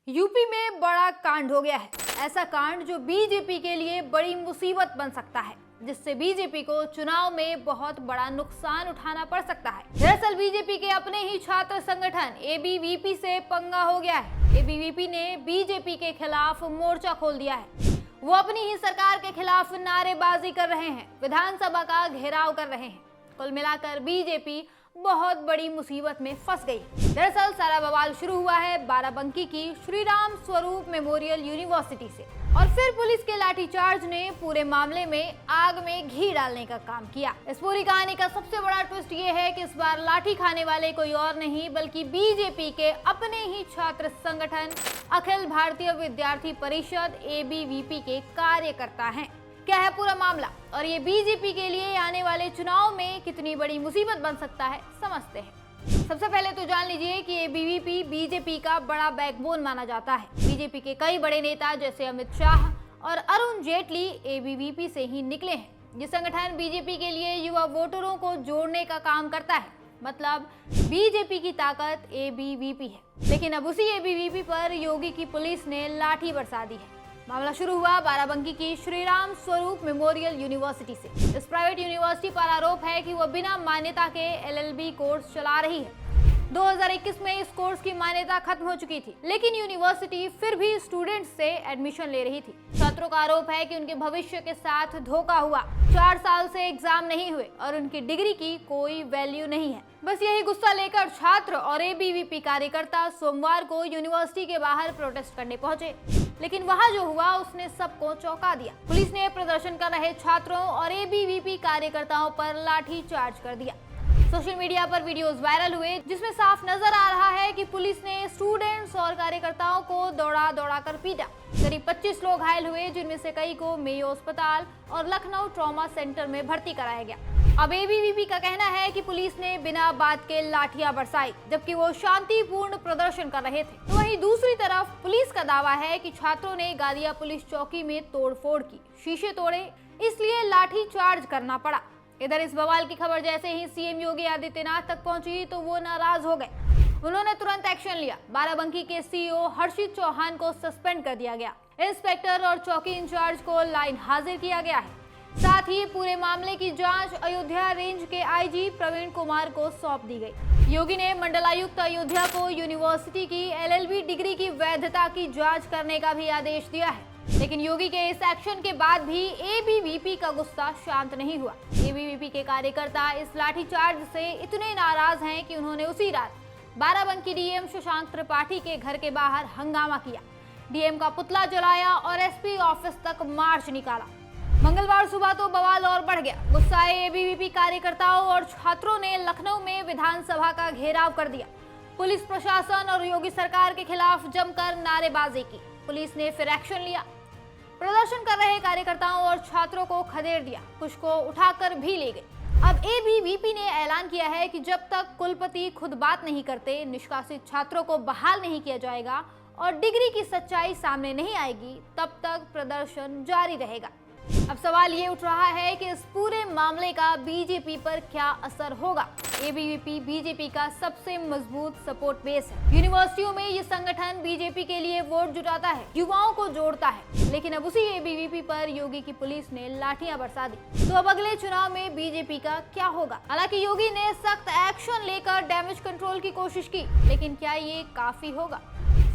UP में बड़ा कांड हो गया है। ऐसा कांड जो बीजेपी के लिए बड़ी मुसीबत बन सकता है, जिससे बीजेपी को चुनाव में बहुत बड़ा नुकसान उठाना पड़ सकता है। दरअसल बीजेपी के अपने ही छात्र संगठन एबीवीपी से पंगा हो गया है। एबीवीपी ने बीजेपी के खिलाफ मोर्चा खोल दिया है। वो अपनी ही सरकार के खिलाफ नारेबाजी कर रहे हैं, विधानसभा का घेराव कर रहे हैं। कुल मिलाकर बीजेपी बहुत बड़ी मुसीबत में फंस गई। दरअसल सारा बवाल शुरू हुआ है बाराबंकी की श्री राम स्वरूप मेमोरियल यूनिवर्सिटी से, और फिर पुलिस के लाठीचार्ज ने पूरे मामले में आग में घी डालने का काम किया। इस पूरी कहानी का सबसे बड़ा ट्विस्ट ये है कि इस बार लाठी खाने वाले कोई और नहीं बल्कि बीजेपी के अपने ही छात्र संगठन अखिल भारतीय विद्यार्थी परिषद एबीवीपी के कार्यकर्ता हैं। क्या है पूरा मामला और ये बीजेपी के लिए आने वाले चुनाव में कितनी बड़ी मुसीबत बन सकता है, समझते हैं। सबसे पहले तो जान लीजिए कि एबीवीपी बीजेपी का बड़ा बैकबोन माना जाता है। बीजेपी के कई बड़े नेता जैसे अमित शाह और अरुण जेटली एबीवीपी से ही निकले हैं। ये संगठन बीजेपी के लिए युवा वोटरों को जोड़ने का काम करता है, मतलब बीजेपी की ताकत एबीवीपी है। लेकिन अब उसी एबीवीपी पर योगी की पुलिस ने लाठी बरसा दी है। मामला शुरू हुआ बाराबंकी की श्री राम स्वरूप मेमोरियल यूनिवर्सिटी से। इस प्राइवेट यूनिवर्सिटी पर आरोप है कि वह बिना मान्यता के एलएलबी कोर्स चला रही है। 2021 में इस कोर्स की मान्यता खत्म हो चुकी थी, लेकिन यूनिवर्सिटी फिर भी स्टूडेंट्स से एडमिशन ले रही थी। छात्रों का आरोप है कि उनके भविष्य के साथ धोखा हुआ। 4 साल से एग्जाम नहीं हुए और उनकी डिग्री की कोई वैल्यू नहीं है। बस यही गुस्सा लेकर छात्र और एबीवीपी कार्यकर्ता सोमवार को यूनिवर्सिटी के बाहर प्रोटेस्ट करने पहुंचे, लेकिन वहां जो हुआ उसने सबको चौंका दिया। पुलिस ने प्रदर्शन कर रहे छात्रों और एबीवीपी कार्यकर्ताओं पर लाठी चार्ज कर दिया। सोशल मीडिया पर वीडियोस वायरल हुए जिसमें साफ नजर आ रहा है कि पुलिस ने स्टूडेंट्स और कार्यकर्ताओं को दौड़ा कर पीटा। करीब 25 लोग घायल हुए, जिनमें से कई को मेयो अस्पताल और लखनऊ ट्रॉमा सेंटर में भर्ती कराया गया। अब एबीवीपी का कहना है कि पुलिस ने बिना बात के लाठियां बरसाई, जबकि वो शांतिपूर्ण प्रदर्शन कर रहे थे। तो वहीं दूसरी तरफ पुलिस का दावा है कि छात्रों ने गादिया पुलिस चौकी में तोड़फोड़ की, शीशे तोड़े, इसलिए लाठी चार्ज करना पड़ा। इधर इस बवाल की खबर जैसे ही सीएम योगी आदित्यनाथ तक पहुंची तो वो नाराज हो गए। उन्होंने तुरंत एक्शन लिया। बाराबंकी के सीईओ हर्षित चौहान को सस्पेंड कर दिया गया। इंस्पेक्टर और चौकी इंचार्ज को लाइन हाजिर किया गया है। साथ ही पूरे मामले की जांच अयोध्या रेंज के आईजी प्रवीण कुमार को सौंप दी गई। योगी ने मंडलायुक्त अयोध्या को यूनिवर्सिटी की एलएलबी डिग्री की वैधता की जांच करने का भी आदेश दिया है। लेकिन योगी के इस एक्शन के बाद भी एबीवीपी का गुस्सा शांत नहीं हुआ। एबीवीपी के कार्यकर्ता इस लाठीचार्ज से इतने नाराज हैं कि उन्होंने उसी रात बाराबंकी डीएम शशांक त्रिपाठी के घर के बाहर हंगामा किया। डीएम का पुतला जलाया और एसपी ऑफिस तक मार्च निकाला। मंगलवार सुबह तो बवाल और बढ़ गया। गुस्साए एबीवीपी कार्यकर्ताओं और छात्रों ने लखनऊ में विधानसभा का घेराव कर दिया। पुलिस प्रशासन और योगी सरकार के खिलाफ जमकर नारेबाजी की। पुलिस ने फिर एक्शन लिया। प्रदर्शन कर रहे कार्यकर्ताओं और छात्रों को खदेड़ दिया, कुछ को उठाकर भी ले गए। अब एबीवीपी ने ऐलान किया है कि जब तक कुलपति खुद बात नहीं करते, निष्कासित छात्रों को बहाल नहीं किया जाएगा और डिग्री की सच्चाई सामने नहीं आएगी, तब तक प्रदर्शन जारी रहेगा। अब सवाल ये उठ रहा है कि इस पूरे मामले का बीजेपी पर क्या असर होगा। एबीवीपी बीजेपी का सबसे मजबूत सपोर्ट बेस है। यूनिवर्सिटियों में ये संगठन बीजेपी के लिए वोट जुटाता है, युवाओं को जोड़ता है। लेकिन अब उसी एबीवीपी पर योगी की पुलिस ने लाठियां बरसा दी। तो अब अगले चुनाव में बीजेपी का क्या होगा? हालांकि योगी ने सख्त एक्शन लेकर डैमेज कंट्रोल की कोशिश की, लेकिन क्या ये काफी होगा?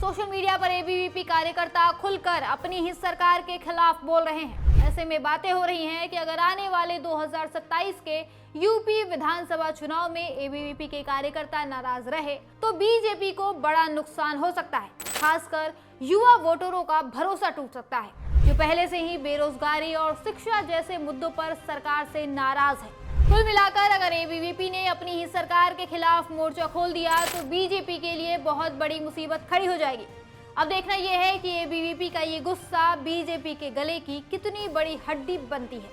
सोशल मीडिया पर एबीवीपी कार्यकर्ता खुलकर अपनी ही सरकार के खिलाफ बोल रहे हैं। ऐसे में बातें हो रही हैं कि अगर आने वाले 2027 के यूपी विधानसभा चुनाव में एबीवीपी के कार्यकर्ता नाराज रहे तो बीजेपी को बड़ा नुकसान हो सकता है। खासकर युवा वोटरों का भरोसा टूट सकता है, जो पहले से ही बेरोजगारी और शिक्षा जैसे मुद्दों पर सरकार से नाराज है। कुल मिलाकर अगर एबीवीपी ने अपनी ही सरकार के खिलाफ मोर्चा खोल दिया तो बीजेपी के लिए बहुत बड़ी मुसीबत खड़ी हो जाएगी। अब देखना यह है कि एबीवीपी का ये गुस्सा बीजेपी के गले की कितनी बड़ी हड्डी बनती है।